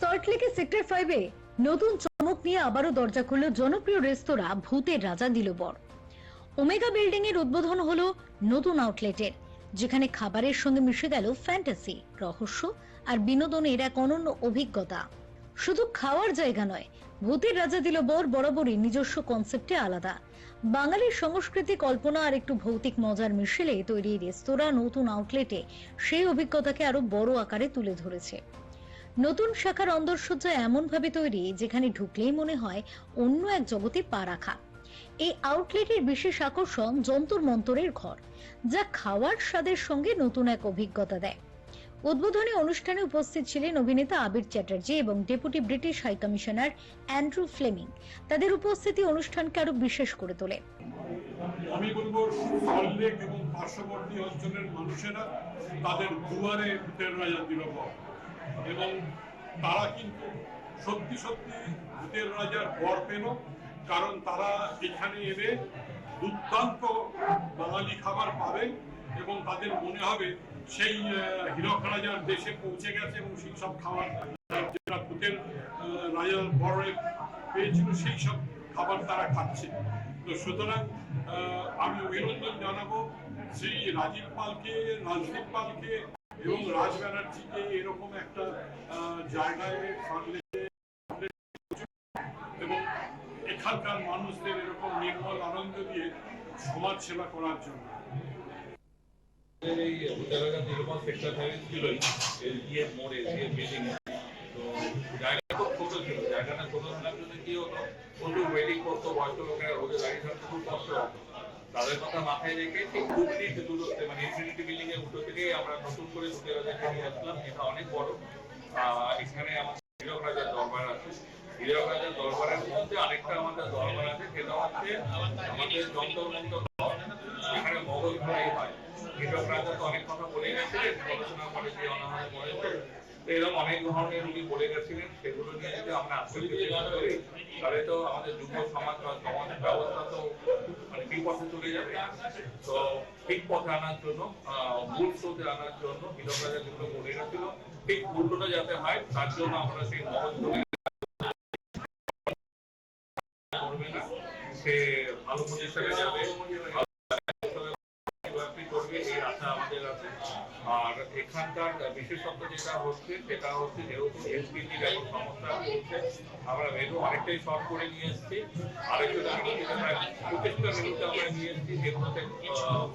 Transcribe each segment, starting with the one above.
সল্টলেকের সেক্টর 5-এ নতুন চমক নিয়ে আবারও দরজা খুলল জনপ্রিয় রেস্তোরাঁ ভূতের রাজা দিল বর। ওমেগা বিল্ডিং এর উদ্বোধন হলো নতুন আউটলেটের, যেখানে খাবারের সঙ্গে মিশে গেল ফ্যান্টাসি, রহস্য আর বিনোদনের এক অনন্য অভিজ্ঞতা। শুধু খাওয়ার জায়গা নয়, ভূতের রাজা দিল বর বরাবরই নিজস্ব কনসেপ্টে আলাদা। বাঙালির সংস্কৃতি, কল্পনা আর একটু ভৌতিক মজার মিশেলে তৈরি রেস্তোরাঁ নতুন আউটলেটে সেই অভিজ্ঞতাকে আরো বড় আকারে তুলে ধরেছে। নতুন শাখার অন্দরসজ্জা এমন ভাবে তৈরি যেখানে ঢুকলেই মনে হয় অন্য এক জগতে পা রাখা। এই আউটলেটের বিশেষ আকর্ষণ যন্তর মন্তরের ঘর, যা খাওয়ার স্বাদের সঙ্গে নতুন এক অভিজ্ঞতা দেয়। উদ্বোধনী অনুষ্ঠানে উপস্থিত ছিলেন অভিনেতা আবির চ্যাটার্জি এবং deputy British high commissioner Andrew Fleming. তাদের উপস্থিতি অনুষ্ঠানকে আরো বিশেষ করে তোলে। আমি বলবো সল্টলেক এবং পার্শ্ববর্তী অঞ্চলের মানুষেরা তাদের দুয়ারে ভূতের রাজা দিল বর, এবং তারা কিন্তু সত্যি সত্যি ভূতের রাজার বর পেল, কারণ তারা এখানে এলে দুর্দান্ত বাঙালি খাবার পাবেন এবং তাদের মনে হবে সেই হীরক রাজার দেশে পৌঁছে গেছে এবং সেই সব খাবার যেটা ভূতের রাজার বরে পেয়েছিল সেই সব খাবার তারা খাচ্ছে। তো সুতরাং আমি অভিনন্দন জানাবো শ্রী রাজীব পালকে, রাজদীপ পালকে এবং রাজ ব্যানার্জিকে এরকম একটা জায়গায় এবং এখানকার মানুষদের এরকম নির্মল আনন্দ দিয়ে সমাজ সেবা করার জন্য। এই ভূতের নির্মল সেক্টর ছিলই এলজিএম মোড়ে এলজিএম বিল্ডিং। তো জায়গাটা খুব ছোট ছিল, জায়গাটা ছোট থাকার জন্য কি হতো, প্রচুর ওয়েটিং করতো, বয়স্ক লোকেরা রোদে দাঁড়িয়ে থাকতে খুব কষ্ট হতো। তাদের কথা মাথায় রেখে ঠিক 2 মিনিট দূরত্বে মানে ইনফিনিটি বিল্ডিং এর উল্টো থেকে আমরা নতুন করে ভূতের রাজাকে নিয়ে আসলাম। এটা অনেক বড়। এখানে আমাদের হীরক রাজার দরবার আছে। হীরক রাজার দরবারের মধ্যে আরেকটা আমাদের দরবার আছে, সেটা হচ্ছে আমাদের যন্তর মন্তর। এখানে মগজ ধরাই হয়। হীরক রাজা তো অনেক কথা বলে গেছিলেন, গবেষণা করে যে অনাহারে মনে তো এরকম অনেক ধরনের উনি বলে গেছিলেন। সেগুলো নিয়ে যদি আমরা আসলে চেষ্টা করি তাহলে তো আমাদের যুব সমাজ বা সমাজ ব্যবস্থা তো মানে বিপথে চলে যাবে। তো ঠিক পথে আনার জন্য, মূল স্রোতে আনার জন্য হীরক রাজা যেগুলো বলে গেছিল ঠিক উল্টোটা যাতে হয় তার জন্য আমরা সেই মগজ ধরে করবে না, সে ভালো প্রতিষ্ঠানে যাবে, করবে এই আশা আমাদের আছে। আর এখানকার বিশেষত্ব যেটা হচ্ছে সেটা হচ্ছে যেহেতু এসপিজির এখন সমস্যা হচ্ছে, আমরা মেনু অনেকটাই শর্ট করে নিয়ে এসেছি। আরেকটু প্রায় 25টা মেনুতে আমরা নিয়ে এসেছি, যেগুলোতে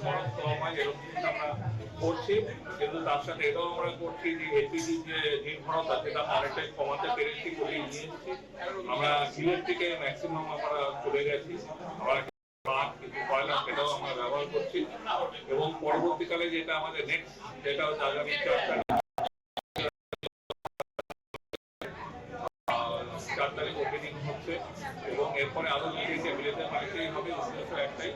খরচ কম হয় এরকম আমরা করছি। কিন্তু তার সাথে এটাও আমরা করছি যে এলপিজি যে নির্ভরতা সেটা অনেকটাই কমাতে পেরেছি বলে নিয়ে এসেছি। আমরা ইলেকট্রিকে ম্যাক্সিমাম আমরা চলে গেছি, আমরা কিন্তু কয়লা সেটাও আমরা ব্যবহার করছি। এবং পরবর্তীকালে যেটা আমাদের নেক্সট, যেটা হচ্ছে আগামী 4 তারিখ ওপেনিং হচ্ছে এবং এরপরে আরো বিদেশে বিলেতে মানুষই হবে। উদ্দেশ্য একটাই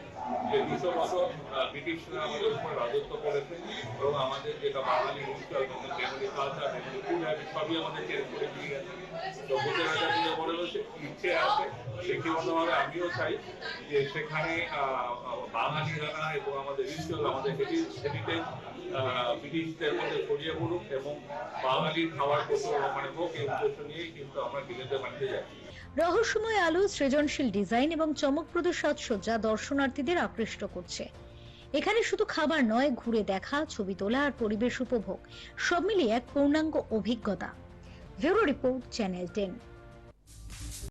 যে 200 বছর ব্রিটিশরা আমাদের উপর রাজত্ব করেছে এবং আমাদের যেটা Bangali ritual, Bengali culture, Bengali food habit সবই আমাদের চেঞ্জ করে দিয়ে গেছে। তো ভূতের রাজা দিলে বড় ইচ্ছে আছে, ব্যক্তিগতভাবে আমিও চাই যে সেখানে বাঙালি জানা এবং আমাদের রিচুয়াল, আমাদের হেরিটেজ ব্রিটিশদের মধ্যে ছড়িয়ে পড়ুক এবং বাঙালির খাবার কত মানে হোক, এই উদ্দেশ্য নিয়েই কিন্তু আমরা বিলেতে বানিয়ে যাই। রহস্যময় আলো, সৃজনশীল ডিজাইন এবং চমকপ্রদ সাজসজ্জা দর্শনার্থীদের আকৃষ্ট করছে। এখানে শুধু খাবার নয়, ঘুরে দেখা, ছবি তোলা আর পরিবেশ উপভোগ সব মিলিয়ে এক পূর্ণাঙ্গ অভিজ্ঞতা। Bureau report, channel 10।